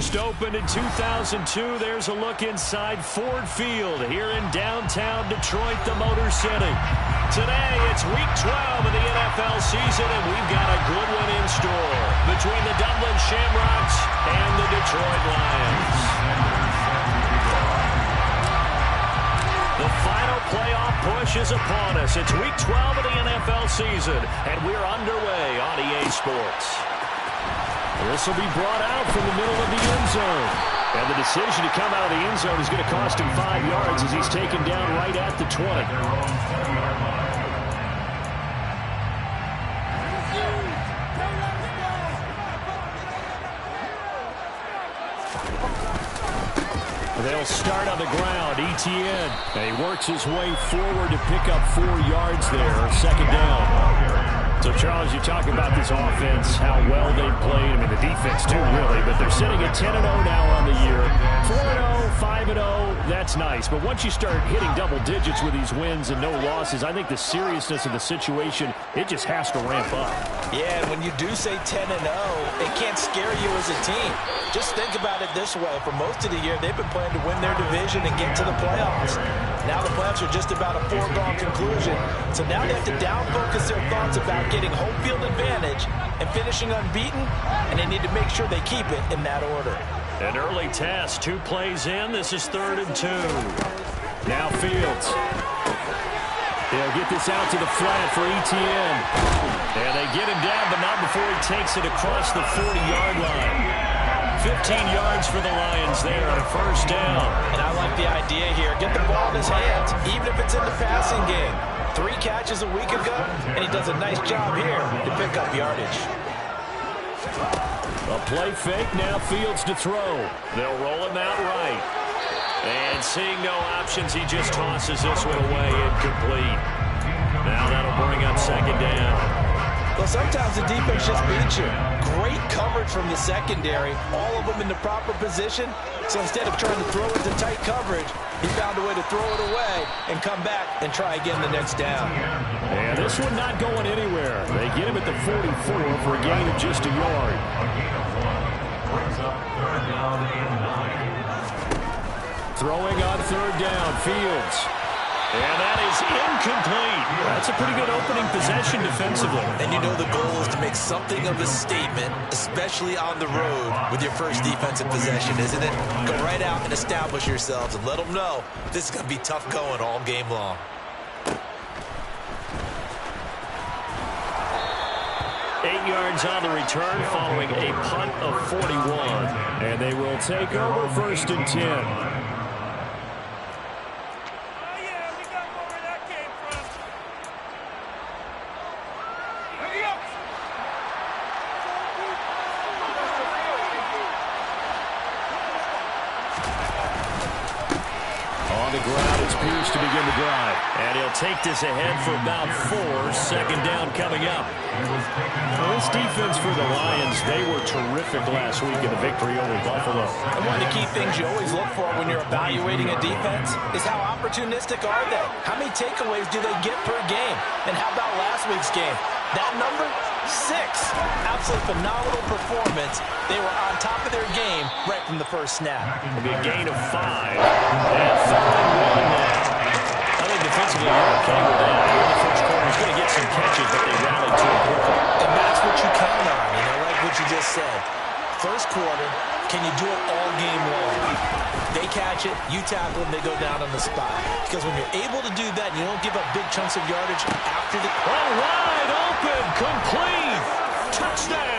First opened in 2002. There's a look inside Ford Field here in downtown Detroit, the Motor City. Today, it's Week 12 of the NFL season, and we've got a good one in store between the Dublin Shamrocks and the Detroit Lions. The final playoff push is upon us. It's Week 12 of the NFL season, and we're underway on EA Sports. This will be brought out from the middle of the end zone. And the decision to come out of the end zone is going to cost him 5 yards as he's taken down right at the 20. They'll start on the ground. Etienne. And he works his way forward to pick up 4 yards there. Second down. So, Charles, you talk about this offense, how well they've played. I mean, the defense, too, really. But they're sitting at 10-0 now on the year. 4-0, 5-0, that's nice. But once you start hitting double digits with these wins and no losses, I think the seriousness of the situation, it just has to ramp up. Yeah, and when you do say 10-0, it can't scare you as a team. Just think about it this way. For most of the year, they've been playing to win their division and get to the playoffs. Now the playoffs are just about a foregone conclusion. So now they have to down-focus their thoughts about getting home field advantage and finishing unbeaten, and they need to make sure they keep it in that order. An early test, 2 plays in. This is 3rd and 2. Now Fields. They'll get this out to the flat for Etienne. And they get him down, but not before he takes it across the 40-yard line. 15 yards for the Lions there on 1st down. And I like the idea here. Get the ball in his hands, even if it's in the passing game. 3 catches a week ago, and he does a nice job here to pick up yardage. A play fake, now Fields to throw. They'll roll him out right. And seeing no options, he just tosses this one away, incomplete. Now that'll bring up 2nd down. Well, sometimes the defense just beats you. Great coverage from the secondary, all of them in the proper position. So instead of trying to throw it to tight coverage, he found a way to throw it away and come back and try again the next down. And this one not going anywhere. They get him at the 44 for a gain of just a yard. Throwing on 3rd down, Fields. And that is incomplete. That's a pretty good opening possession defensively. And you know the goal is to make something of a statement, especially on the road with your first defensive possession, isn't it? Go right out and establish yourselves and let them know this is going to be tough going all game long. Eight yards on the return following a punt of 41. And they will take over 1st and 10. To begin the drive. And he'll take this ahead for about 4. 2nd down coming up. Well, this defense for the Lions, they were terrific last week in the victory over Buffalo. And one of the key things you always look for when you're evaluating a defense is how opportunistic are they? How many takeaways do they get per game? And how about last week's game? That number? 6. Absolutely phenomenal performance. They were on top of their game right from the first snap. It'll be a gain of 5. And 3rd and 1 now. I think defensively you're okay with that. The first quarter is going to get some catches, but they rallied to it quickly. And that's what you count on, and I like what you just said. First quarter, can you do it all game long? They catch it, you tackle them, they go down on the spot. Because when you're able to do that, you don't give up big chunks of yardage after the... Wide open, complete, touchdown!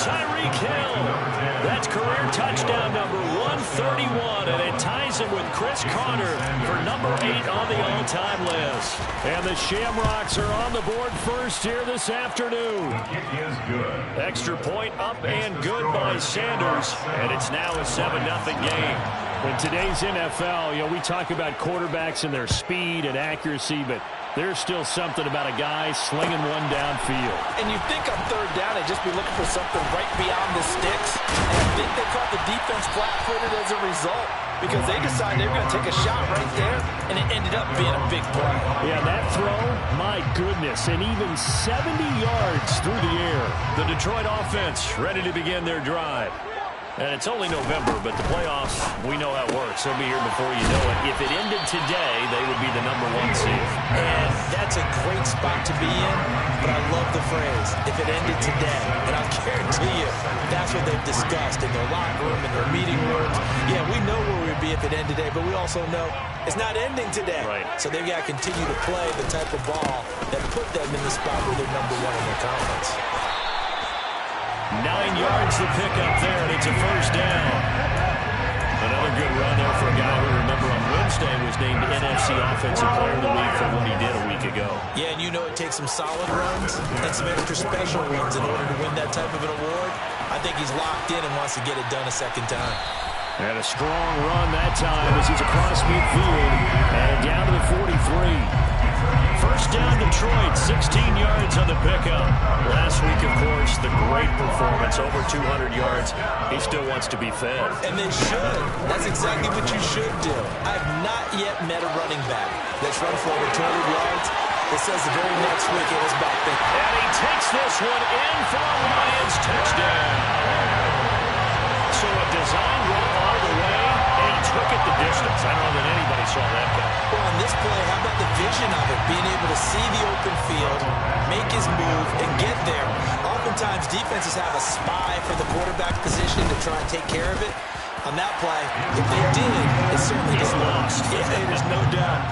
Tyreek Hill. That's career touchdown number 131, and it ties him with Chris Carter for number 8 on the all-time list. And the Shamrocks are on the board first here this afternoon. Extra point up and good by Sanders, and it's now a 7-0 game. In today's NFL, you know, we talk about quarterbacks and their speed and accuracy, but there's still something about a guy slinging one downfield. And you think on 3rd down, they'd just be looking for something right beyond the sticks. And I think they caught the defense flat-footed as a result because they decided they were going to take a shot right there, and it ended up being a big play. Yeah, that throw, my goodness, and even 70 yards through the air. The Detroit offense ready to begin their drive. And it's only November, but the playoffs, we know how it works. They'll be here before you know it. If it ended today, they would be the #1 seed. And that's a great spot to be in, but I love the phrase, if it ended today. And I'll guarantee you, that's what they've discussed in their locker room, in their meeting rooms. Yeah, we know where we'd be if it ended today, but we also know it's not ending today. Right. So they've got to continue to play the type of ball that put them in the spot where they're #1 in their conference. 9 yards to pick up there, and it's a first down. Another good run there for a guy who, remember, on Wednesday was named NFC Offensive Player of the Week for what he did a week ago. Yeah, and you know it takes some solid runs and some extra special ones in order to win that type of an award. I think he's locked in and wants to get it done a second time. And a strong run that time as he's across midfield and down to the 43. First down, Detroit, 16 yards on the pickup. Last week, of course, the great performance, over 200 yards. He still wants to be fed. And they should. That's exactly what you should do. I have not yet met a running back that's run for over 200 yards that says the very next week it was back there. And he takes this one in for a Lions touchdown. So a design run all the way, and he took it the distance. I don't know that anybody saw that coming. Well, on this play, how about the vision of it? Being able to see the open field, make his move, and get there. Oftentimes, defenses have a spy for the quarterback position to try and take care of it. On that play, if they did, it certainly just lost. Yeah, there's no doubt.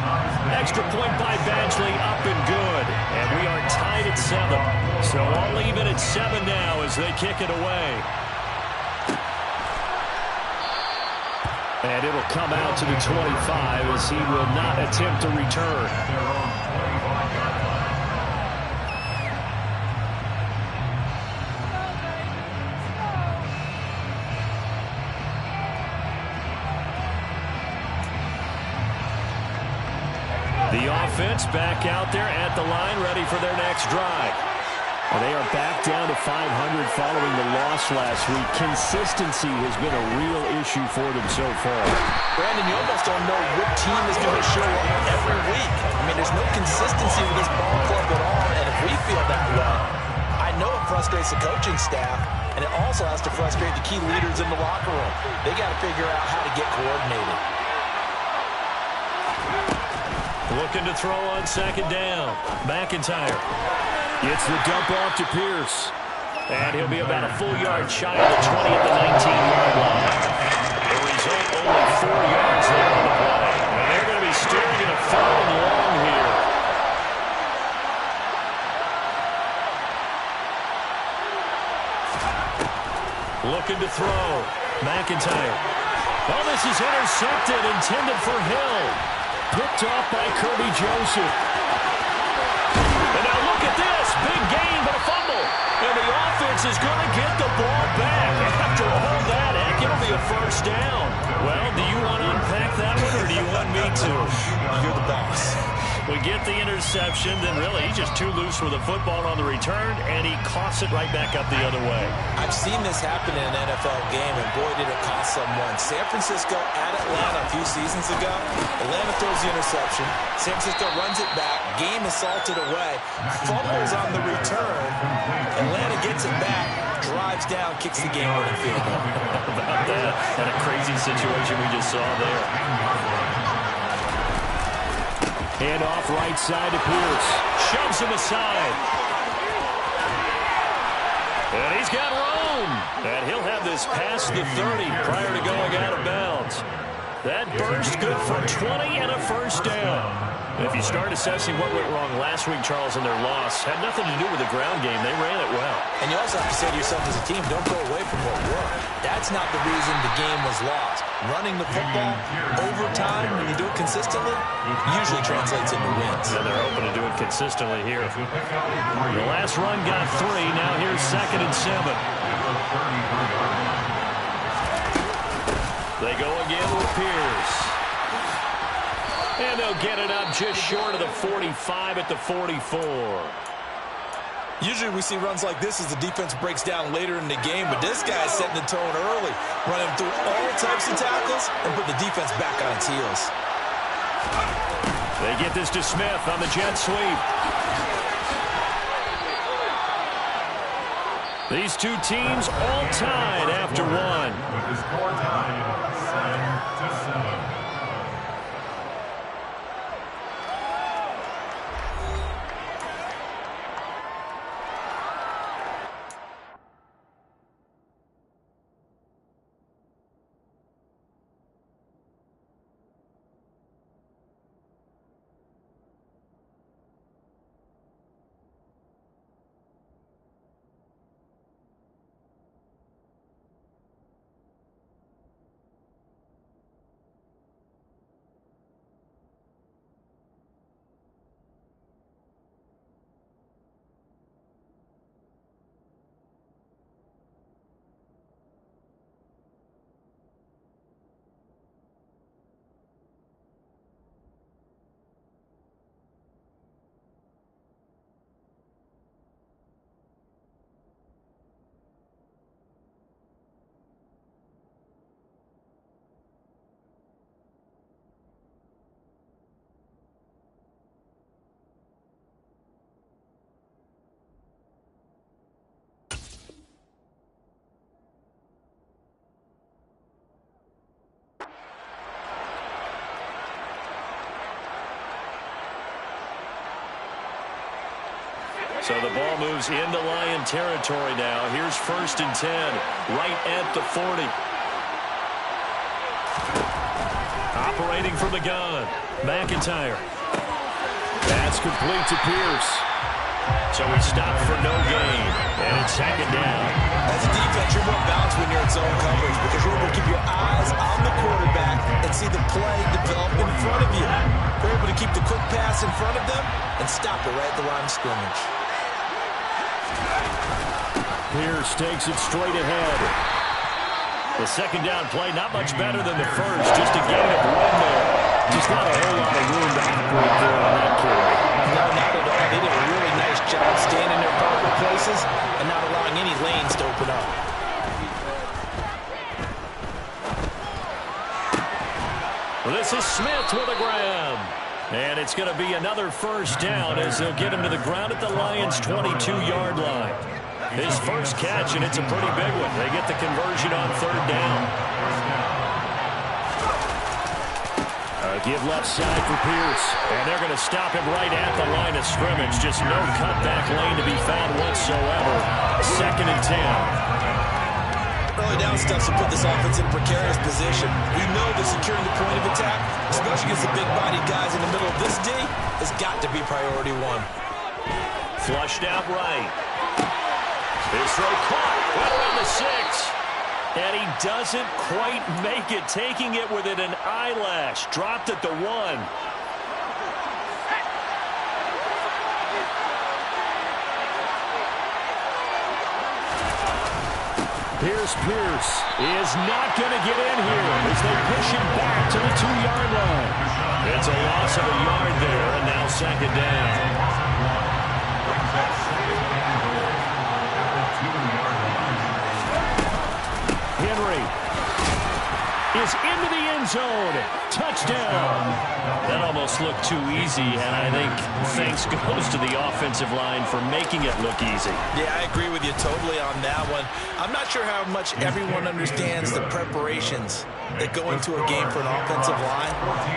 Extra point by Badgley, up and good. And we are tied at 7. So all even at 7 now as they kick it away. And it'll come out to the 25 as he will not attempt to return. The offense back out there at the line, ready for their next drive. And they are back down to 500 following the loss last week. Consistency has been a real issue for them so far. Brandon, you almost don't know what team is going to show up every week. I mean, there's no consistency with this ball club at all, and if we feel that way, I know it frustrates the coaching staff, and it also has to frustrate the key leaders in the locker room. They got to figure out how to get coordinated. Looking to throw on second down. McIntyre. It's the dump off to Pierce. And he'll be about a full yard shy of the 20 at the 19-yard line. The result, only 4 yards there on the play. And they're going to be staring at a 3rd and long here. Looking to throw. McIntyre. Oh, this is intercepted, intended for Hill. Picked off by Kirby Joseph. And now look at this. Big gain, but a fumble. And the offense is going to get the ball back. After all that, heck, it'll be a first down. Well, do you want to unpack that one, or do you want me to? You're the boss. We get the interception, then really he's just too loose with the football on the return, and he coughs it right back up the other way. I've seen this happen in an NFL game, and boy, did it cost someone. San Francisco at Atlanta a few seasons ago. Atlanta throws the interception. San Francisco runs it back. Game is salted away. Fumbles on the return. Atlanta gets it back, drives down, kicks the game-winning field goal. About that, and a crazy situation we just saw there. Hand off right side to Pierce. Shoves him aside. And he's got room. And he'll have this past the 30 prior to going out of bounds. That burst good for 20 and a first down. If you start assessing what went wrong last week, Charles, in their loss, had nothing to do with the ground game. They ran it well. And you also have to say to yourself as a team, don't go away from what worked. That's not the reason the game was lost. Running the football over time, when you do it consistently, usually translates into wins. Yeah, they're hoping to do it consistently here. The last run got 3. Now here's 2nd and 7. They go again with Pierce. And they'll get it up just short of the 45 at the 44. Usually we see runs like this as the defense breaks down later in the game, but this guy's setting the tone early, running through all types of tackles and put the defense back on its heels. They get this to Smith on the jet sweep. These two teams all tied after 1. Score tied 7-7. So the ball moves into Lion territory now. Here's 1st and 10, right at the 40. Operating from the gun, McIntyre. That's complete to Pierce. So he stopped for no gain, and it's 2nd down. As a defense, you're more balanced when you're in zone coverage because you're able to keep your eyes on the quarterback and see the play develop in front of you. You're able to keep the quick pass in front of them and stop it right at the line of scrimmage. Pierce takes it straight ahead. The 2nd down play, not much better than the first. Just a gain of 1 there. Just not a whole lot of room to operate there on that carry. No, not at all. They did a really nice job staying in their proper places and not allowing any lanes to open up. Well, this is Smith with a grab. And it's going to be another 1st down as they'll get him to the ground at the Lions' 22-yard line. His first catch, and it's a pretty big one. They get the conversion on 3rd down. Give left side for Pierce. And they're going to stop him right at the line of scrimmage. Just no cutback lane to be found whatsoever. 2nd and 10. Early down stuff to put this offense in a precarious position. We know that securing the point of attack, especially against the big-bodied guys in the middle of this D, has got to be priority 1. Flushed out right. His throw caught right around the 6. And he doesn't quite make it, taking it within an eyelash. Dropped at the 1. Pierce is not going to get in here as they push him back to the 2-yard line. It's a loss of a yard there, and now 2nd down. Henry is into the end zone. Touchdown. That almost looked too easy, and I think thanks goes to the offensive line for making it look easy. Yeah, I agree with you totally on that one. I'm not sure how much everyone understands the preparations that go into a game for an offensive line,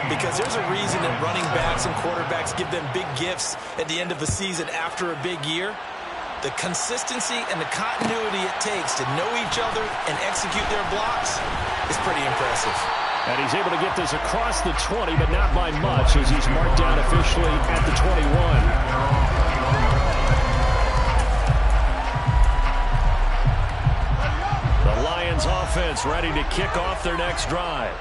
because there's a reason that running backs and quarterbacks give them big gifts at the end of the season after a big year. The consistency and the continuity it takes to know each other and execute their blocks is pretty impressive. And he's able to get this across the 20, but not by much, as he's marked down officially at the 21. The Lions offense ready to kick off their next drive.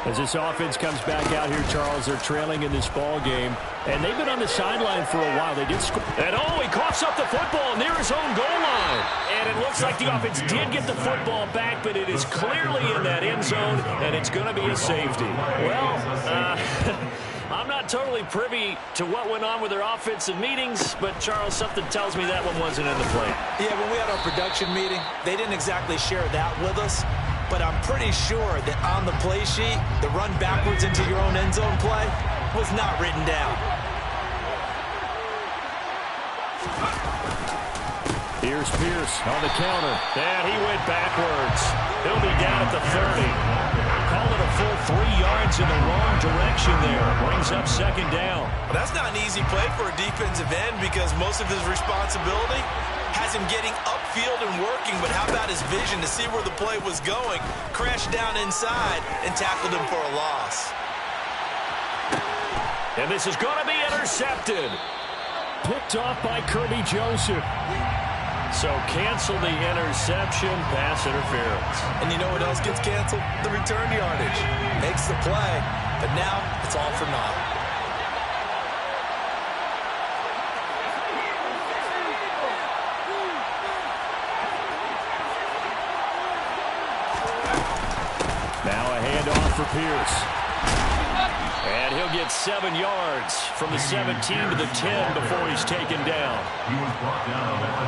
As this offense comes back out here, Charles, they're trailing in this ball game, and they've been on the sideline for a while. They did score. And he coughs up the football near his own goal line. And it looks like the offense did get the football back, but it is clearly in that end zone, and it's going to be a safety. Well, I'm not totally privy to what went on with their offensive meetings, but, Charles, something tells me that one wasn't in the plan. Yeah, when we had our production meeting, they didn't exactly share that with us. But I'm pretty sure that on the play sheet, the run backwards into your own end zone play was not written down. Here's Pierce on the counter. And he went backwards. He'll be down at the 30. Called it a full 3 yards in the wrong direction there. Brings up second down. Well, that's not an easy play for a defensive end because most of his responsibility has him getting upfield and working, but how about his vision to see where the play was going, crashed down inside, and tackled him for a loss. And this is going to be intercepted. Picked off by Kirby Joseph. So cancel the interception, pass interference. And you know what else gets canceled? The return yardage. Makes the play, but now it's all for naught. Now a handoff for Pierce. And he'll get 7 yards from the 17 to the 10 before he's taken down.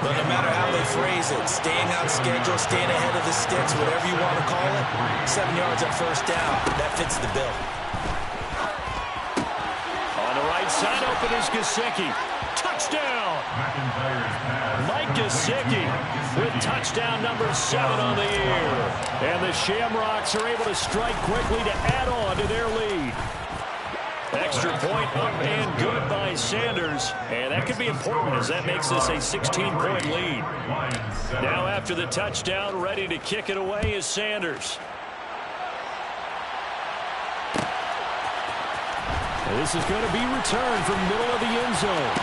But no matter how they phrase it, staying on schedule, staying ahead of the sticks, whatever you want to call it, 7 yards on first down, that fits the bill. On the right side, open is Gesicki. Touchdown! Mike Gesicki with touchdown number 7 on the year. And the Shamrocks are able to strike quickly to add on to their lead. Extra point up and good by Sanders. And that could be important as that makes this a 16-point lead. Now after the touchdown, ready to kick it away is Sanders. And this is going to be returned from the middle of the end zone.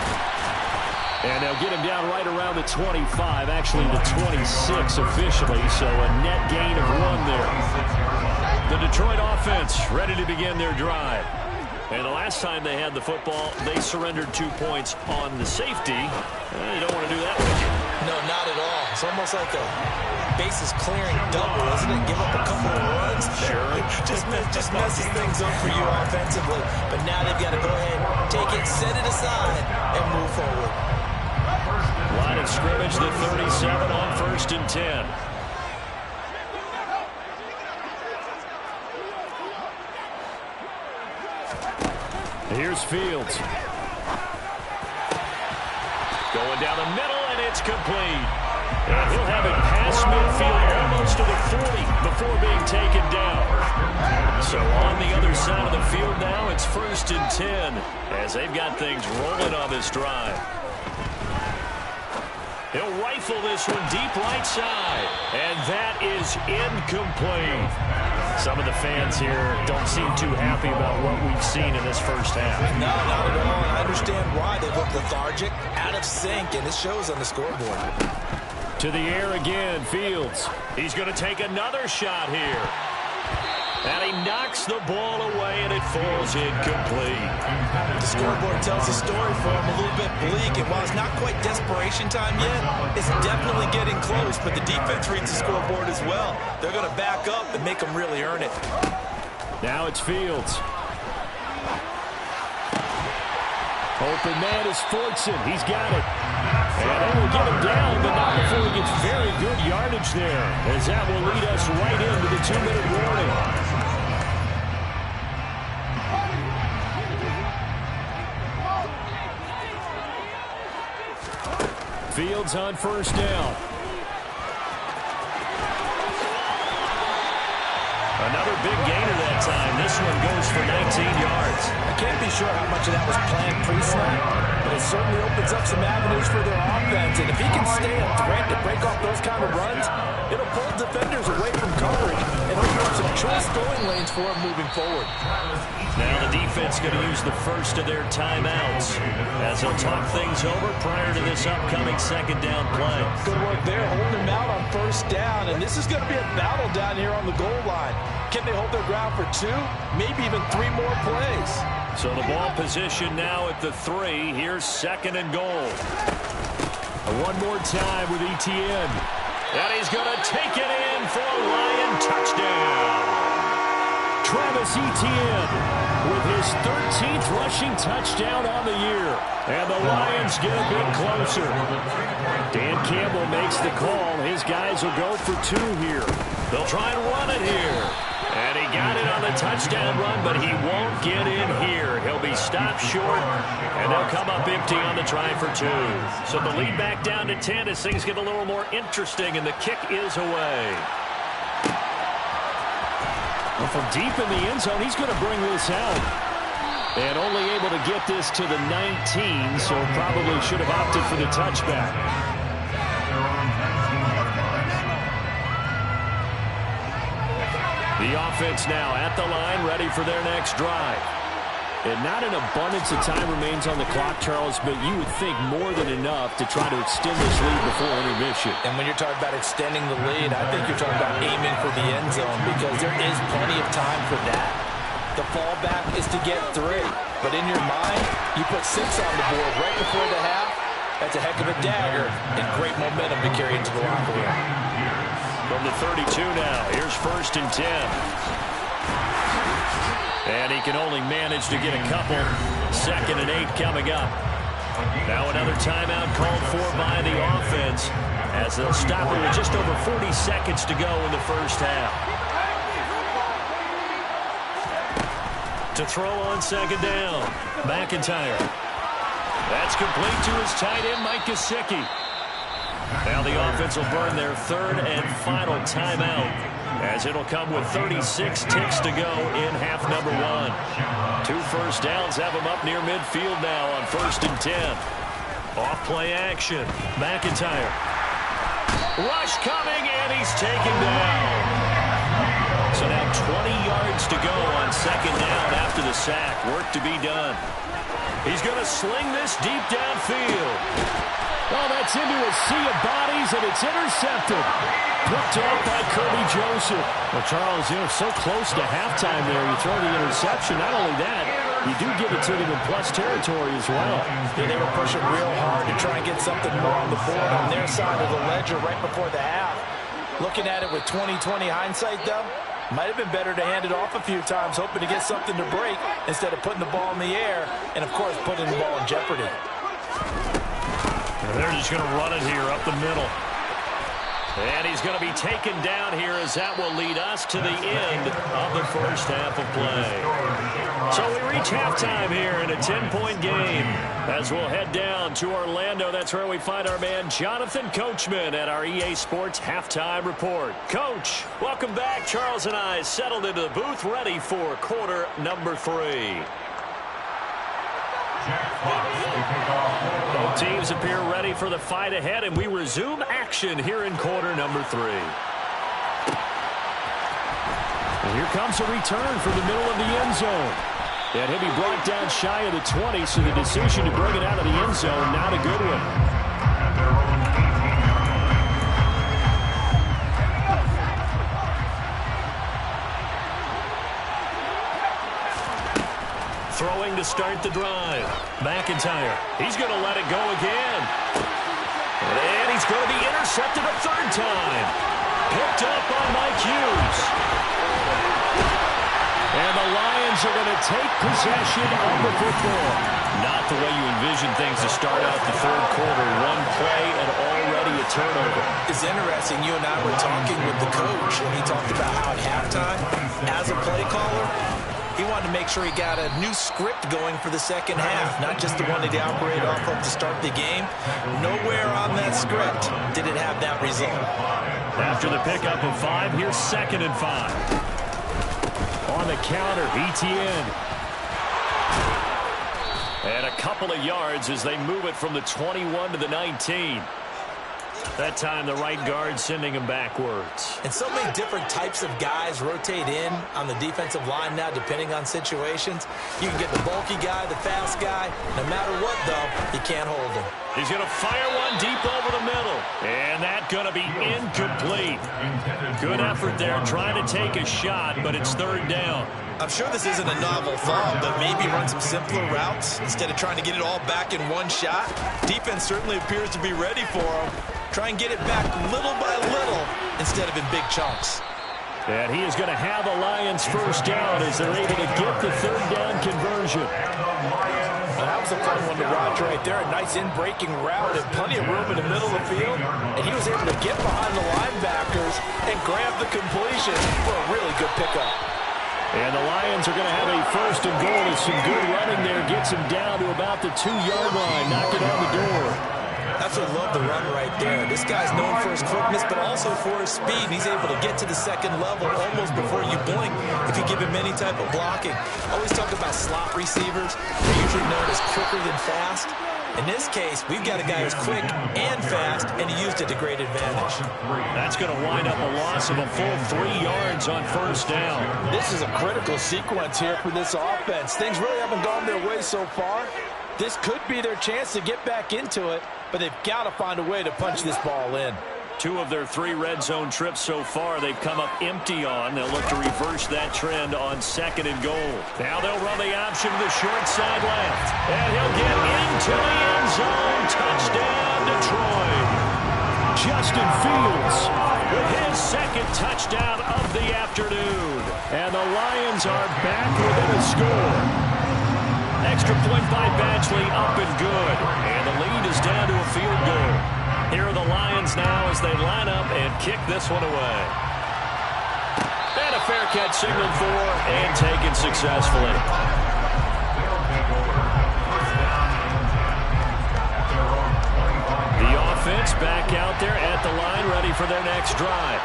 And they'll get him down right around the 25, actually the 26 officially, so a net gain of 1 there. The Detroit offense ready to begin their drive. And the last time they had the football, they surrendered 2 points on the safety. You don't want to do that with you. No, not at all. It's almost like a bases clearing double, isn't it? Give up a couple of runs. Sure. just messes things up for you offensively. But now they've got to go ahead, take it, set it aside, and move forward. Line of scrimmage, the 37 on 1st and 10. Here's Fields. Going down the middle, and it's complete. And he'll have it past midfield, almost to the 40 before being taken down. So on the other side of the field now, it's 1st and 10 as they've got things rolling on this drive. He'll rifle this one deep right side, and that is incomplete. Some of the fans here don't seem too happy about what we've seen in this first half. No, not at all, and I understand why. They look lethargic, out of sync, and it shows on the scoreboard. To the air again, Fields. He's going to take another shot here. And he knocks the ball away, and it falls incomplete. The scoreboard tells the story for him a little bit bleak, and while it's not quite desperation time yet, it's definitely getting close, but the defense reads the scoreboard as well. They're going to back up and make them really earn it. Now it's Fields. Open man is Fortson. He's got it. And they will get him down, but not before he gets very good yardage there, as that will lead us right into the 2-minute warning. Fields on 1st down. Another big gainer that time. This one goes for 19 yards. I can't be sure how much of that was planned pre-snap, but it certainly opens up some avenues for their offense. And if he can stay a threat to break off those kind of runs, it'll pull defenders away from coverage and open up some choice throwing lanes for him moving forward. Now the defense going to use the first of their timeouts as they'll talk things over prior to this upcoming 2nd down play. Good work there, holding him out on 1st down, and this is going to be a battle down here on the goal line. Can they hold their ground for 2, maybe even 3 more plays? So the ball position now at the 3. Here's 2nd and goal. One more time with Etienne. And he's going to take it in for a Lion touchdown. Travis Etienne with his 13th rushing touchdown on the year. And the Lions get a bit closer. Dan Campbell makes the call. His guys will go for 2 here. They'll try and run it here. And he got it on the touchdown run, but he won't get in here. He'll be stopped short, and they'll come up empty on the try for 2. So the lead back down to 10 as things get a little more interesting, and the kick is away. Well, from deep in the end zone, he's going to bring this out. And only able to get this to the 19, so probably should have opted for the touchback. The offense now at the line, ready for their next drive. And not an abundance of time remains on the clock, Charles, but you would think more than enough to try to extend this lead before intermission. And when you're talking about extending the lead, I think you're talking about aiming for the end zone because there is plenty of time for that. The fallback is to get 3. But in your mind, you put 6 on the board right before the half. That's a heck of a dagger and great momentum to carry into the locker room. From the 32 now, here's 1st and 10. And he can only manage to get a couple. 2nd and 8 coming up. Now another timeout called for by the offense as they'll stop it with just over 40 seconds to go in the first half. To throw on 2nd down, McIntyre. That's complete to his tight end, Mike Gesicki. Now the offense will burn their 3rd and final timeout as it'll come with 36 ticks to go in half number 1. 2 first downs have them up near midfield now on 1st and 10. Off play action. McIntyre. Rush coming, and he's taken down. So now 20 yards to go on 2nd down after the sack. Work to be done. He's going to sling this deep downfield. Oh, that's into a sea of bodies, and it's intercepted. Picked off by Kirby Joseph. Well, Charles, so close to halftime there. You throw the interception. Not only that, you do give it to them in plus territory as well. Yeah, they were pushing real hard to try and get something more on the board on their side of the ledger right before the half. Looking at it with 20/20 hindsight, though, might have been better to hand it off a few times, hoping to get something to break instead of putting the ball in the air and, of course, putting the ball in jeopardy. They're just going to run it here up the middle. And he's going to be taken down here as that will lead us to the end of the first half of play. So we reach halftime here in a 10-point game as we'll head down to Orlando. That's where we find our man Jonathan Coachman at our EA Sports Halftime Report. Coach, welcome back. Charles and I settled into the booth ready for quarter number 3. Both teams appear ready for the fight ahead, and we resume action here in quarter number 3. And here comes a return from the middle of the end zone. And he'll be brought down shy of the 20, so the decision to bring it out of the end zone, not a good one. Throwing to start the drive. McIntyre. He's going to let it go again. And he's going to be intercepted a 3rd time. Picked up by Mike Hughes. And the Lions are going to take possession of the football. Not the way you envision things to start out the 3rd quarter. One play and already a turnover. It's interesting. You and I were talking with the coach, and he talked about how at halftime, as a play caller, he wanted to make sure he got a new script going for the second half, not just the one that he operated off of to start the game. Nowhere on that script did it have that result. After the pickup of 5, here's 2nd and 5. On the counter, ETN. And a couple of yards as they move it from the 21 to the 19. That time, the right guard sending him backwards. And so many different types of guys rotate in on the defensive line now, depending on situations. You can get the bulky guy, the fast guy. No matter what, though, you can't hold him. He's going to fire one deep over the middle. And that's going to be incomplete. Good effort there, trying to take a shot, but it's 3rd down. I'm sure this isn't a novel thought, but maybe run some simpler routes instead of trying to get it all back in one shot. Defense certainly appears to be ready for him. Try and get it back little by little instead of in big chunks. And he is going to have a Lions 1st down as they're able to get the 3rd down conversion. Well, that was a fun one to watch right there. A nice in-breaking route and plenty of room in the middle of the field. And he was able to get behind the linebackers and grab the completion for a really good pickup. And the Lions are going to have a 1st and goal. With some good running there, gets him down to about the 2-yard line. Knock it on the door. That's what I love the run right there. This guy's known for his quickness, but also for his speed. He's able to get to the second level almost before you blink if you give him any type of blocking. I always talk about slot receivers. They're usually known as quicker than fast. In this case, we've got a guy who's quick and fast, and he used it to great advantage. That's going to wind up a loss of a full 3 yards on first down. This is a critical sequence here for this offense. Things really haven't gone their way so far. This could be their chance to get back into it, but they've got to find a way to punch this ball in. 2 of their 3 red zone trips so far they've come up empty on. They'll look to reverse that trend on 2nd and goal. Now they'll run the option to the short side left. And he'll get into the end zone. Touchdown, Detroit. Justin Fields with his 2nd touchdown of the afternoon. And the Lions are back within a score. Extra point by Badgley up and good. And the lead is down to a field goal. Here are the Lions now as they line up and kick this one away. And a fair catch signaled for and taken successfully. The offense back out there at the line ready for their next drive.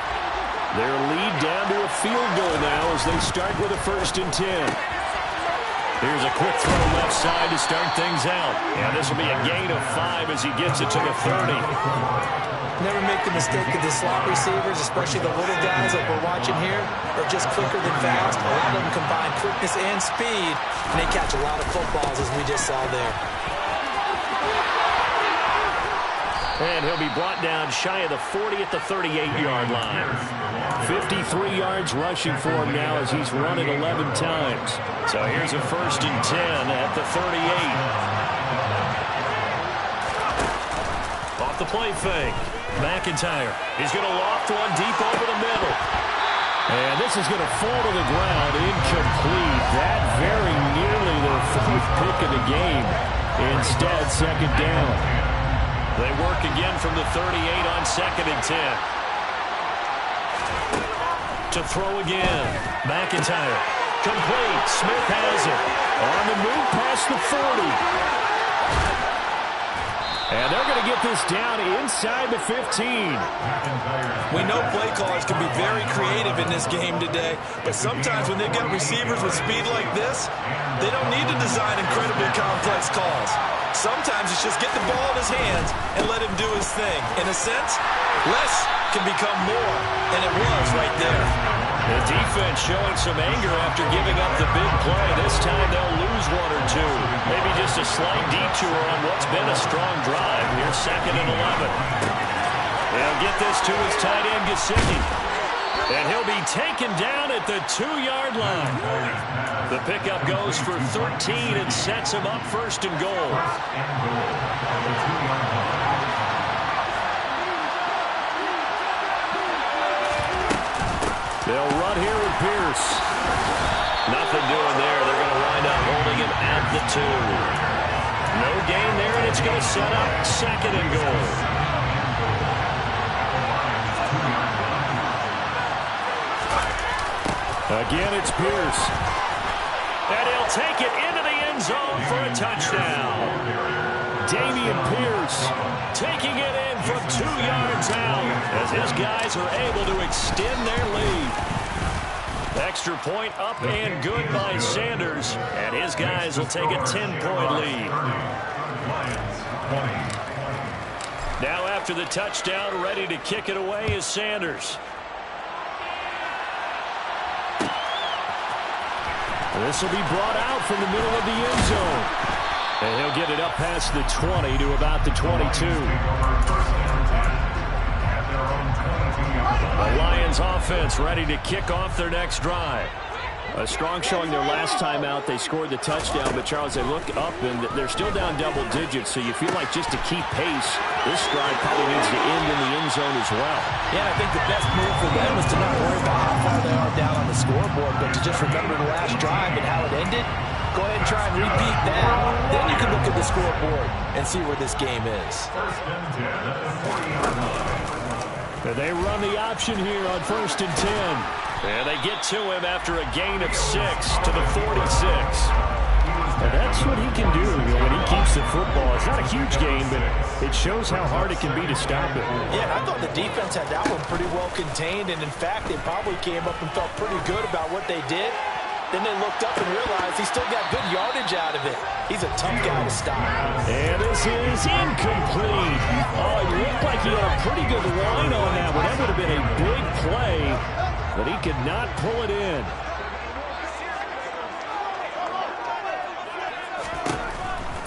Their lead down to a field goal now as they start with a 1st and 10. Here's a quick throw left side to start things out. And this will be a gain of 5 as he gets it to the 30. Never make the mistake of the slot receivers, especially the little guys like we're watching here, are just quicker than fast. A lot of them combine quickness and speed, and they catch a lot of footballs, as we just saw there. And he'll be brought down shy of the 40 at the 38-yard line. 53 yards rushing for him now as he's run it 11 times. So here's a 1st and 10 at the 38. Off the play fake. McIntyre. He's going to loft one deep over the middle. And this is going to fall to the ground. Incomplete. That very nearly their 4th pick of the game. Instead, 2nd down. They work again from the 38 on 2nd and 10. To throw again. McIntyre. Complete. Smith has it. On the move past the 40. And they're going to get this down inside the 15. We know play callers can be very creative in this game today, but sometimes when they've got receivers with speed like this, they don't need to design incredibly complex calls. Sometimes it's just get the ball in his hands and let him do his thing. In a sense, less can become more, and it was right there. The defense showing some anger after giving up the big play. This time they'll lose 1 or 2. Maybe just a slight detour on what's been a strong drive. Here's 2nd and 11. They'll get this to his tight end, Gesicki. And he'll be taken down at the 2-yard line. The pickup goes for 13 and sets him up 1st and goal. They'll run here with Pierce. Nothing doing there. They're going to wind up holding him at the 2. No gain there, and it's going to set up 2nd and goal. Again, it's Pierce. And he'll take it into the end zone for a touchdown. Dameon Pierce taking it in from 2 yards out as his guys are able to extend their lead. Extra point up and good by Sanders, and his guys will take a 10-point lead. Now after the touchdown, ready to kick it away is Sanders. This will be brought out from the middle of the end zone. And he'll get it up past the 20 to about the 22. The Lions offense ready to kick off their next drive. A strong showing their last time out. They scored the touchdown, but Charles, they look up and they're still down double digits, so you feel like just to keep pace, this drive probably needs to end in the end zone as well. Yeah, I think the best move for them is to not worry about how far they are down on the scoreboard, but to just remember the last drive and how it ended. Go ahead and try and repeat that. Then you can look at the scoreboard and see where this game is. And they run the option here on 1st and 10. And they get to him after a gain of 6 to the 46. And that's what he can do when he keeps the football. It's not a huge gain, but it shows how hard it can be to stop it. Yeah, and I thought the defense had that one pretty well contained, and in fact, they probably came up and felt pretty good about what they did. Then they looked up and realized he still got good yardage out of it. He's a tough guy to stop. And this is incomplete. Oh, it looked like he had a pretty good line on that one. That would have been a big play, but he could not pull it in.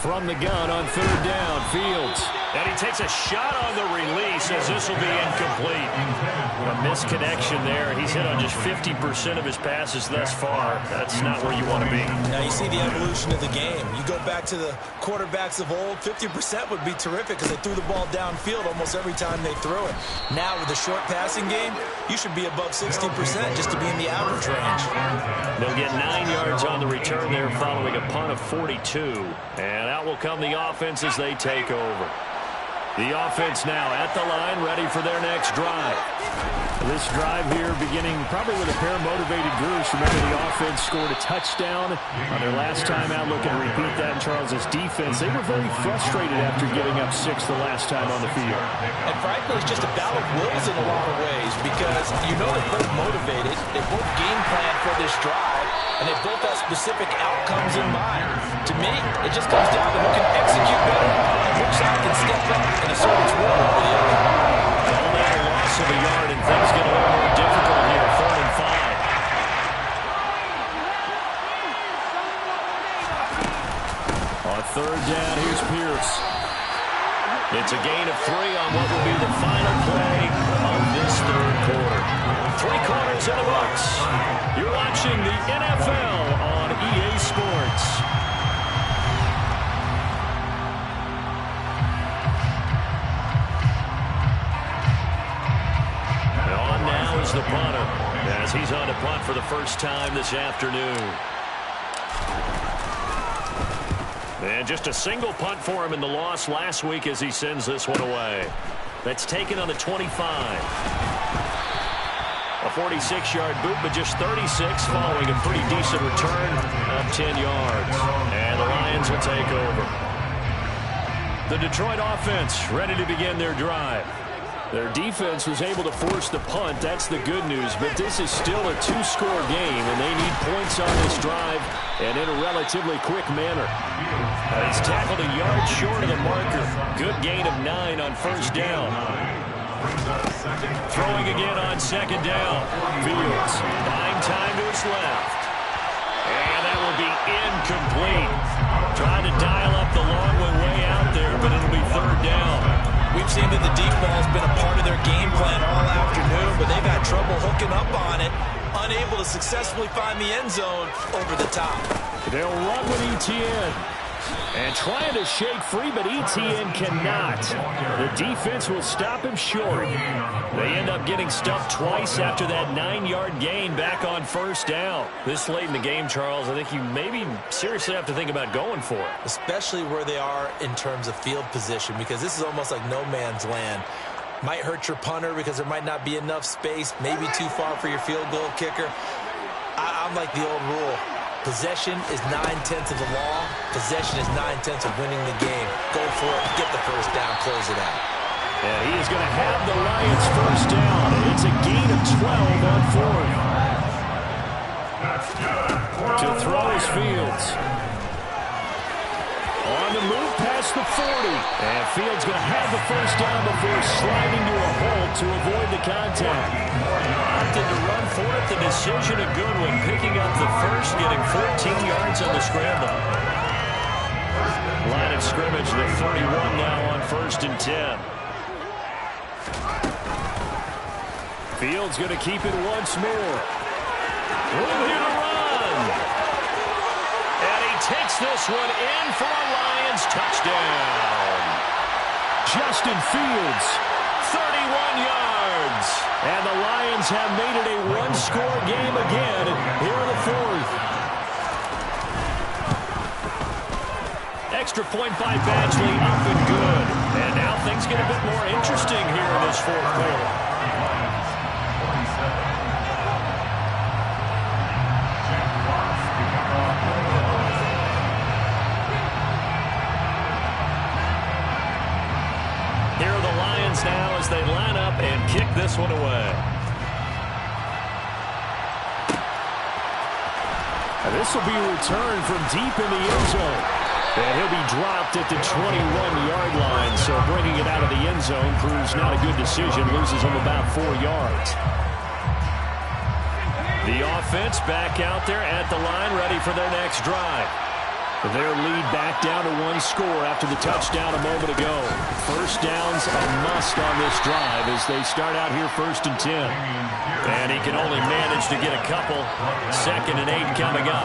From the gun on 3rd down, Fields. And he takes a shot on the release as this will be incomplete. A misconnection there. He's hit on just 50% of his passes thus far. That's not where you want to be. Now you see the evolution of the game. You go back to the quarterbacks of old, 50% would be terrific because they threw the ball downfield almost every time they threw it. Now with the short passing game, you should be above 60% just to be in the average range. They'll get 9 yards on the return there following a punt of 42. And out will come the offense as they take over. The offense now at the line, ready for their next drive. This drive here beginning probably with a pair of motivated groups. Remember, the offense scored a touchdown on their last time out. Looking to repeat that in Charles's defense. They were very frustrated after giving up 6 the last time on the field. And frankly, it's just a battle of wills in a lot of ways because you know they're both motivated. They both game plan for this drive, and they both have specific outcomes in mind. To me, it just comes down to who can execute better and which side can step up and assert its will over the other. Only a loss of a yard, and things get a little more difficult here. 3rd and 5. On 3rd down, here's Pierce. It's a gain of 3 on what will be the final play of this 3rd quarter. 3 quarters in the books. You're watching the NFL on EA Sports. The punter as he's on to punt for the first time this afternoon. And just a single punt for him in the loss last week as he sends this one away. That's taken on the 25. A 46-yard boot, but just 36 following a pretty decent return of 10 yards. And the Lions will take over. The Detroit offense ready to begin their drive. Their defense was able to force the punt. That's the good news. But this is still a 2-score game, and they need points on this drive and in a relatively quick manner. He's tackled a yard short of the marker. Good gain of 9 on 1st down. Throwing again on 2nd down. Fields buying time to his left. And that will be incomplete. Trying to dial up the long one way out there, but it'll be 3rd down. We've seen that the deep ball has been a part of their game plan all afternoon, but they've had trouble hooking up on it, unable to successfully find the end zone over the top. They'll run with ETN. And trying to shake free, but ETN cannot. The defense will stop him short. They end up getting stuffed twice after that 9-yard gain back on 1st down. This late in the game, Charles, I think you maybe seriously have to think about going for it. Especially where they are in terms of field position, because this is almost like no man's land. Might hurt your punter because there might not be enough space, maybe too far for your field goal kicker. I'm like the old rule. Possession is 9/10 of the law. Possession is 9/10 of winning the game. Go for it, get the 1st down, close it out. And he is going to have the Lions 1st down. It's a gain of 12 on 4th. To throw is Fields. On the move past the 40. And Fields going to have the 1st down before sliding to a hole to avoid the contact. Opted to run for it. The decision a good one. Picking up the 1st, getting 14 yards on the scramble. Line of scrimmage, the 31 now on 1st and 10. Fields going to keep it once more. Room here to run. And he takes this one in for a Lions touchdown. Justin Fields. 31 yards. And the Lions have made it a 1-score game again here in the 4th. Extra point by Badgley, up and good. And now things get a bit more interesting here in this 4th quarter. this one away. And this will be a return from deep in the end zone. And he'll be dropped at the 21-yard line. So bringing it out of the end zone proves not a good decision. Loses him about 4 yards. The offense back out there at the line, ready for their next drive. Their lead back down to 1 score after the touchdown a moment ago. First down's a must on this drive as they start out here 1st and 10. And he can only manage to get a couple. 2nd and 8 coming up.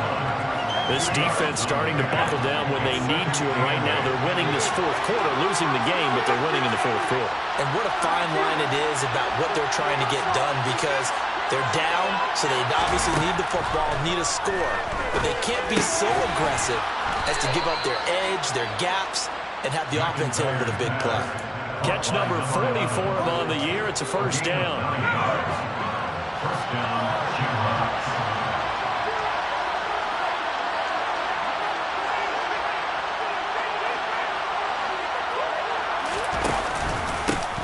This defense starting to buckle down when they need to, and right now they're winning this 4th quarter, losing the game, but they're winning in the 4th quarter. And what a fine line it is about what they're trying to get done, because they're down, so they obviously need the football, need a score, but they can't be so aggressive as to give up their edge, their gaps, and have the offense hit them with a big play. Catch number 40 for him on the year. It's a first down. First down, Seahawks.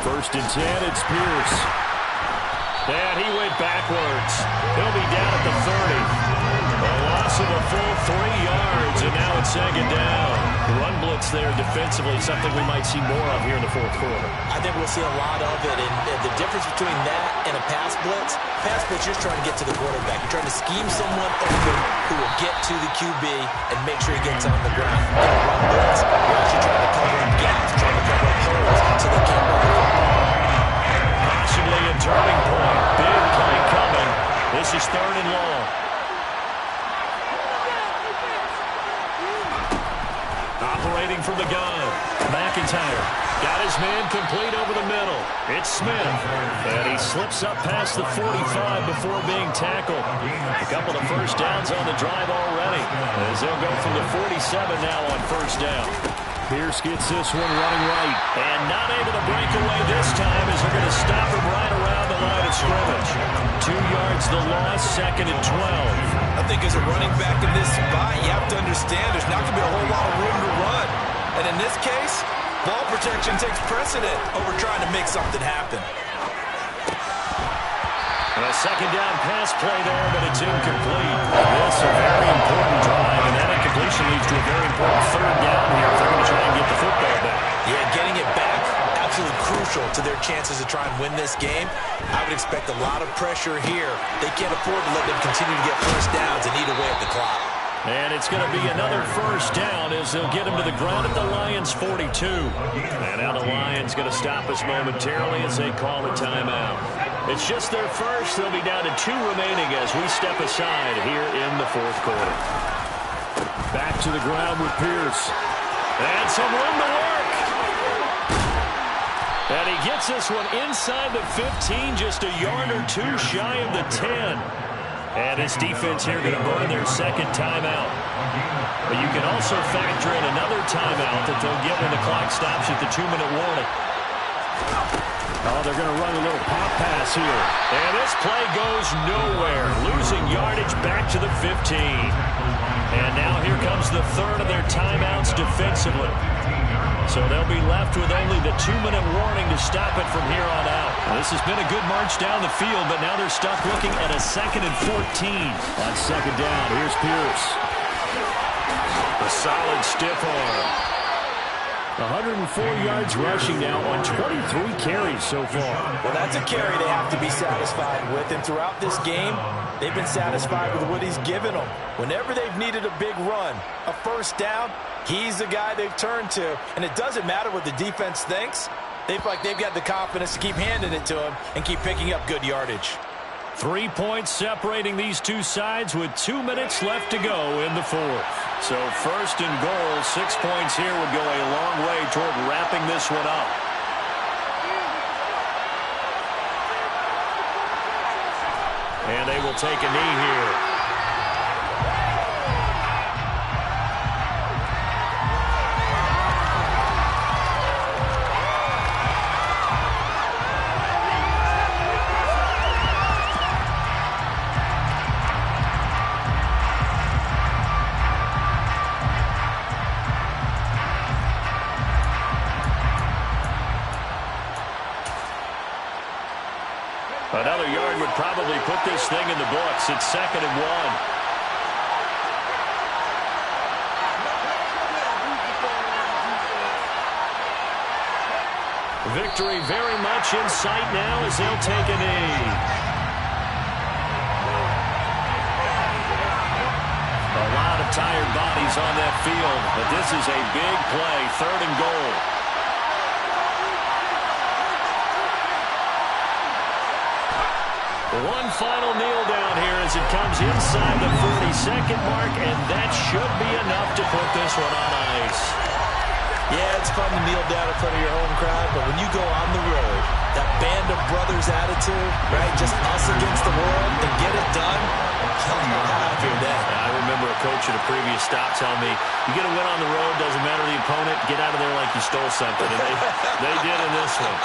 First and 10, it's Pierce. And he went backwards. He'll be down at the 30. A loss of a full 3 yards, and now it's 2nd down. The run blitz there defensively, something we might see more of here in the 4th quarter. I think we'll see a lot of it, and the difference between that and a pass blitz, you're just trying to get to the quarterback. You're trying to scheme someone open who will get to the QB and make sure he gets on the ground. In a run blitz, you're actually trying to cover up gaps, trying to cover up holes so they can't run the football. Possibly a turning point. Big play coming. This is 3rd and long. Operating from the gun. McIntyre got his man complete over the middle. It's Smith. And he slips up past the 45 before being tackled. A couple of first downs on the drive already, as they'll go from the 47 now on 1st down. Pierce gets this one running right. And not able to break away this time as they're going to stop him right around the line of scrimmage. 2 yards the loss, 2nd and 12. I think as a running back in this spot, you have to understand there's not going to be a whole lot of room to run. And in this case, ball protection takes precedent over trying to make something happen. And a 2nd down pass play there, but it's incomplete. This a very important drive, and that incompletion leads to a very important 3rd down here if they're going to try and get the football back. Yeah, getting it back, absolutely crucial to their chances to try and win this game. I would expect a lot of pressure here. They can't afford to let them continue to get first downs and eat away at the clock. And it's going to be another first down as they'll get him to the ground at the Lions' 42. And now the Lions going to stop us momentarily as they call a timeout. It's just their first. They'll be down to 2 remaining as we step aside here in the 4th quarter. Back to the ground with Pierce. And some room to work. And he gets this one inside the 15, just a yard or 2 shy of the 10. And this defense here going to burn their 2nd timeout. But you can also factor in another timeout that they'll get when the clock stops at the 2-minute warning. Oh, they're going to run a little pop pass here. And this play goes nowhere. Losing yardage back to the 15. And now here comes the 3rd of their timeouts defensively. So they'll be left with only the 2-minute warning to stop it from here on out. This has been a good march down the field, but now they're stuck looking at a 2nd and 14. On 2nd down, here's Pierce. A solid stiff arm. 104 yards rushing now on 23 carries so far. Well, that's a carry they have to be satisfied with, and throughout this game, they've been satisfied with what he's given them. Whenever they've needed a big run, a first down, he's the guy they've turned to, and it doesn't matter what the defense thinks. They feel like they've got the confidence to keep handing it to him and keep picking up good yardage. 3 points separating these two sides with 2 minutes left to go in the 4th. So 1st and goal, 6 points here would go a long way toward wrapping this one up. And they will take a knee here. makes it 2nd and 1. Victory very much in sight now as they'll take a knee. A lot of tired bodies on that field, but this is a big play, 3rd and goal. One final kneel down here as it comes inside the 40-second mark, and that should be enough to put this one on ice. Yeah, it's fun to kneel down in front of your home crowd, but when you go on the road, that band of brothers attitude, right, just us against the world, and get it done, I feel that. I remember a coach at a previous stop telling me, you get a win on the road, doesn't matter the opponent, get out of there like you stole something. And they did in this one.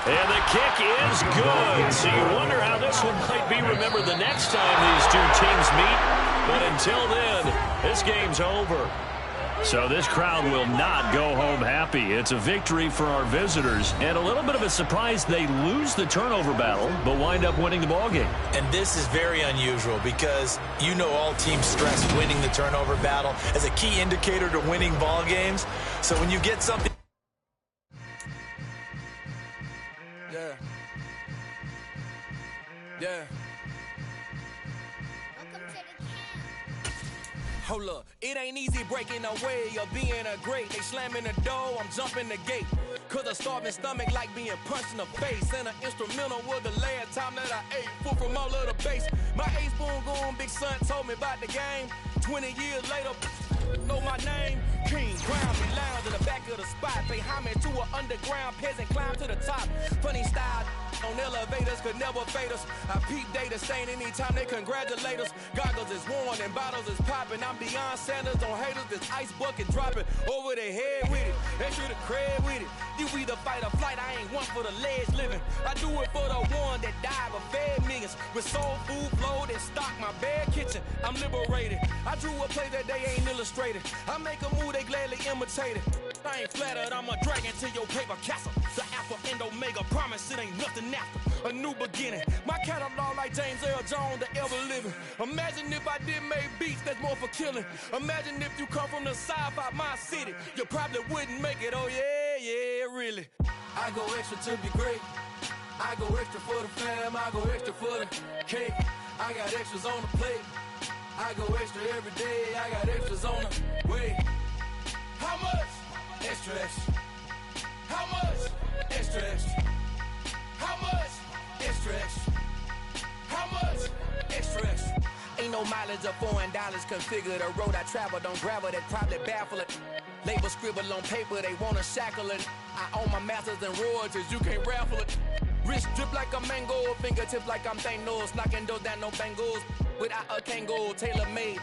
And the kick is good. So you wonder how this one might be remembered the next time these two teams meet. But until then, this game's over. So this crowd will not go home happy. It's a victory for our visitors. And a little bit of a surprise, they lose the turnover battle, but wind up winning the ballgame. And this is very unusual because you know all teams stress winning the turnover battle as a key indicator to winning ball games. So when you get something... Yeah. Hold up, it ain't easy breaking away or being a great. They slamming the door, I'm jumping the gate. Cause a starving stomach like being punched in the face. And an instrumental was the last time that I ate food from all of the base. My ace boom goon, big son told me about the game. 20 years later, know my name. King, ground, me lounge in the back of the spot. Pay homage to an underground peasant, climb to the top. Funny style. On elevators could never fade us. I peep data stain anytime they congratulate us. Goggles is worn and bottles is popping. I'm Deion Sanders on haters. This ice bucket dropping over their head with it. Extra the cred with it. You either fight or flight. I ain't one for the ledge living. I do it for the one that died but fed millions. With soul food flowed and stock my bad kitchen. I'm liberated. I drew a play that they ain't illustrated. I make a move they gladly imitate it. I ain't flattered. I'm a dragon to your paper castle. The alpha and omega promise it ain't nothing after a new beginning. My catalog like James Earl Jones, the ever living. Imagine if I did make beats that's more for killing. Imagine if you come from the sci-fi my city, you probably wouldn't make it. Oh yeah, really. I go extra to be great. I go extra for the fam. I go extra for the cake. I got extras on the plate. I go extra every day. I got extras on the way. How much? Extra, extra. How much? Extra, extra. How much? Extra, extra. How much? Extra, extra. Ain't no mileage of $4 configure. The road I travel don't gravel that probably baffle it. Label scribble on paper, they wanna shackle it. I own my masters and royalties, you can't raffle it. Wrist drip like a mango, fingertips like I'm Thanos. Knocking those down, no bangles. Without a Kango, tailor-made.